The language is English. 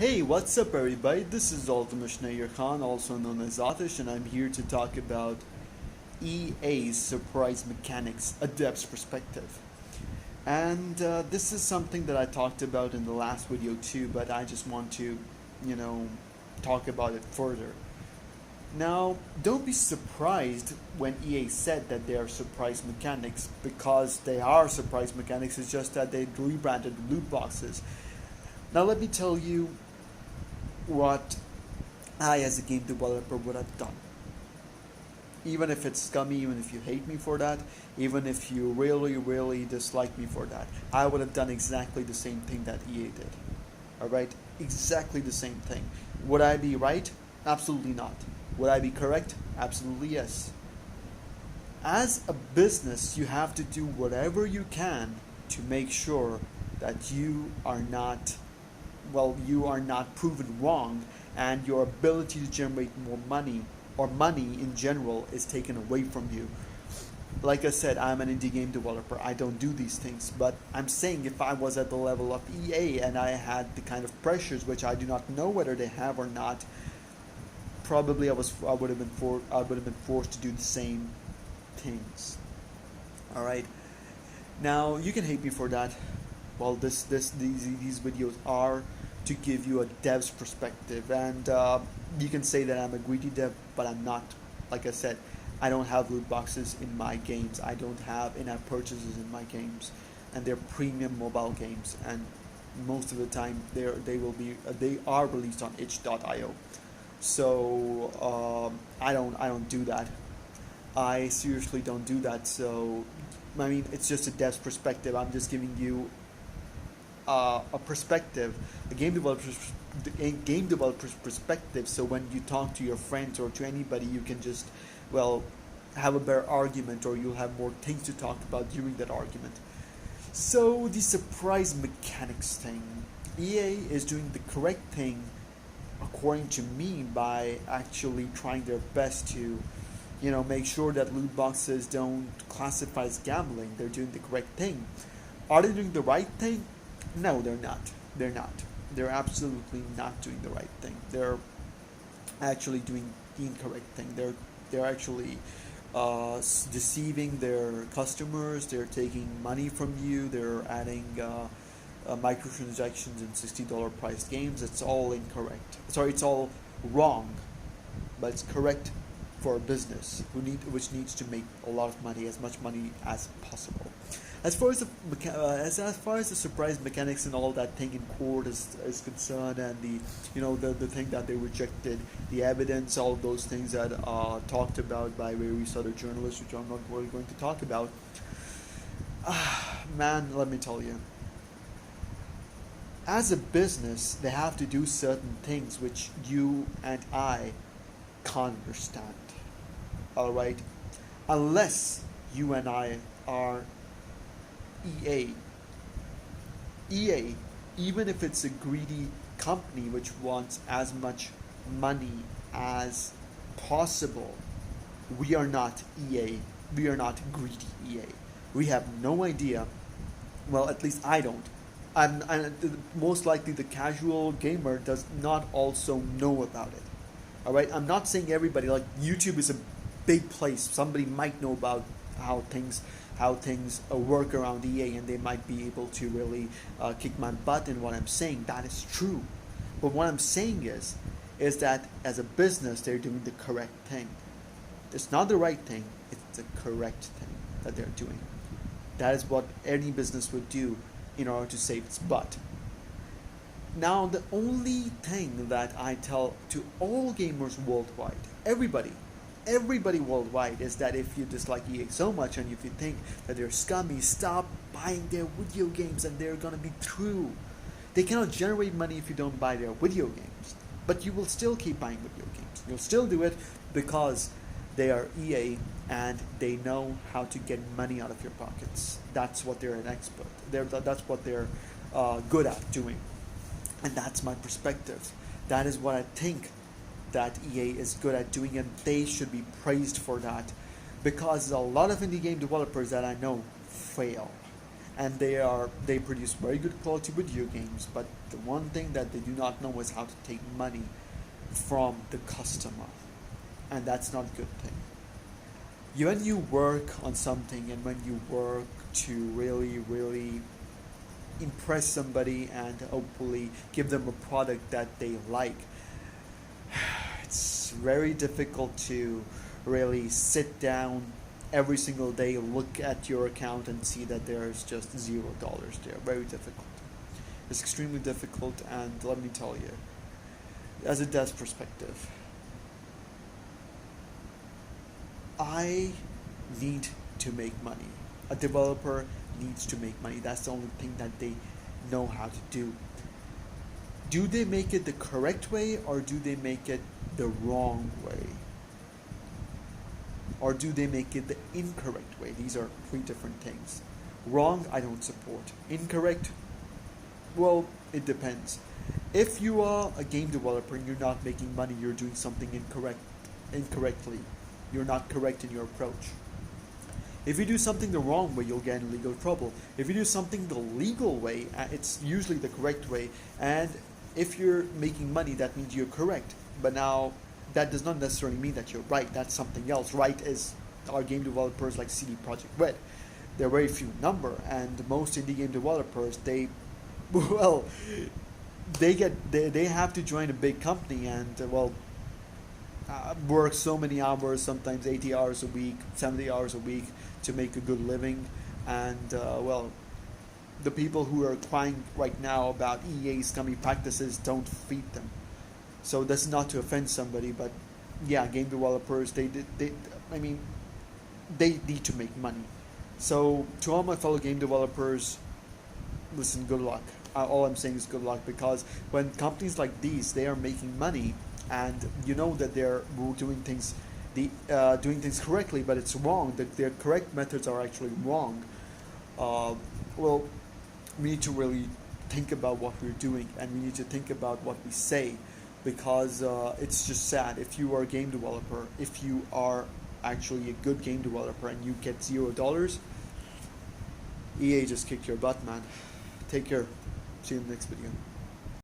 Hey, what's up, everybody? This is Ultimate Nair Khan, also known as Atish, and I'm here to talk about EA's surprise mechanics, a depth's perspective. And this is something that I talked about in the last video too, but I just want to, you know, talk about it further. Now, don't be surprised when EA said that they are surprise mechanics, because they are surprise mechanics. It's just that they rebranded loot boxes. Now, let me tell you what I, as a game developer, would have done. Even if it's scummy, even if you hate me for that, even if you really, really dislike me for that, I would have done exactly the same thing that EA did. Alright? Exactly the same thing. Would I be right? Absolutely not. Would I be correct? Absolutely yes. As a business, you have to do whatever you can to make sure that you are not proven wrong, and your ability to generate more money or money in general is taken away from you. Like I said, I'm an indie game developer. I don't do these things, but I'm saying if I was at the level of EA and I had the kind of pressures which I do not know whether they have or not, probably I would have been forced to do the same things. All right. Now you can hate me for that. Well, these videos are to give you a dev's perspective, and you can say that I'm a greedy dev, but I'm not. Like I said, I don't have loot boxes in my games. I don't have in-app purchases in my games, and they're premium mobile games, and most of the time they are released on itch.io. So I don't do that. I seriously don't do that. So I mean, it's just a dev's perspective. I'm just giving you a perspective, a game developer's perspective. So when you talk to your friends or to anybody, you can just, well, have a better argument, or you'll have more things to talk about during that argument. So the surprise mechanics thing, EA is doing the correct thing according to me by actually trying their best to, make sure that loot boxes don't classify as gambling. They're doing the correct thing. Are they doing the right thing? No, they're not. They're not. They're absolutely not doing the right thing. They're actually doing the incorrect thing. They're actually deceiving their customers. They're taking money from you. They're adding microtransactions in $60 priced games. It's all incorrect. Sorry, it's all wrong, but it's correct for a business which needs to make a lot of money, as much money as possible. As far as the surprise mechanics and all that thing in court is concerned, and the thing that they rejected, the evidence, all of those things that are talked about by various other journalists, which I'm not really going to talk about. Man, let me tell you, as a business, they have to do certain things which you and I can't understand. All right, unless you and I are EA. EA, even if it's a greedy company which wants as much money as possible, we are not EA. We are not greedy EA. We have no idea. Well, at least I don't. Most likely the casual gamer does not also know about it. All right, I'm not saying everybody. Like, YouTube is a big place. Somebody might know about how things work around EA, and they might be able to really kick my butt in what I'm saying. That is true. But what I'm saying is that as a business, they're doing the correct thing. It's not the right thing. It's the correct thing that they're doing. That is what any business would do in order to save its butt. Now, the only thing that I tell to all gamers worldwide, everybody worldwide, is that if you dislike EA so much and if you think that they're scummy, stop buying their video games, and they're gonna be true. They cannot generate money if you don't buy their video games, but you will still keep buying video games. You'll still do it because they are EA and they know how to get money out of your pockets. That's what they're an expert. That's what they're good at doing, and that's my perspective. That is what I think that EA is good at doing, and they should be praised for that, because a lot of indie game developers that I know fail. and they produce very good quality video games. But the one thing that they do not know is how to take money from the customer, and that's not a good thing. When you work on something and when you work to really impress somebody and hopefully give them a product that they like, it's very difficult to really sit down every single day, look at your account and see that there's just $0 there. Very difficult. It's extremely difficult, and let me tell you, as a dev's perspective, I need to make money. A developer needs to make money. That's the only thing that they know how to do. Do they make it the correct way, or do they make it the wrong way? Or do they make it the incorrect way? These are three different things. Wrong, I don't support. Incorrect, well, it depends. If you are a game developer and you're not making money, you're doing something incorrectly. You're not correct in your approach. If you do something the wrong way, you'll get in legal trouble. If you do something the legal way, it's usually the correct way. And if you're making money, that means you're correct. But now, that does not necessarily mean that you're right. That's something else. Right is our game developers like CD Projekt Red. They're very few in number, and most indie game developers, well, they have to join a big company and work so many hours, sometimes 80 hours a week, 70 hours a week to make a good living. And the people who are crying right now about EA's scummy practices don't feed them. So that's not to offend somebody, but yeah, game developers, they need to make money. So to all my fellow game developers, listen, good luck. All I'm saying is good luck, because when companies like these, they are making money, and you know that they're doing things correctly, but it's wrong. That their correct methods are actually wrong. Well, we need to really think about what we're doing, and we need to think about what we say, because it's just sad. If you are a game developer, if you are actually a good game developer and you get $0, EA just kicked your butt, man. Take care. See you in the next video.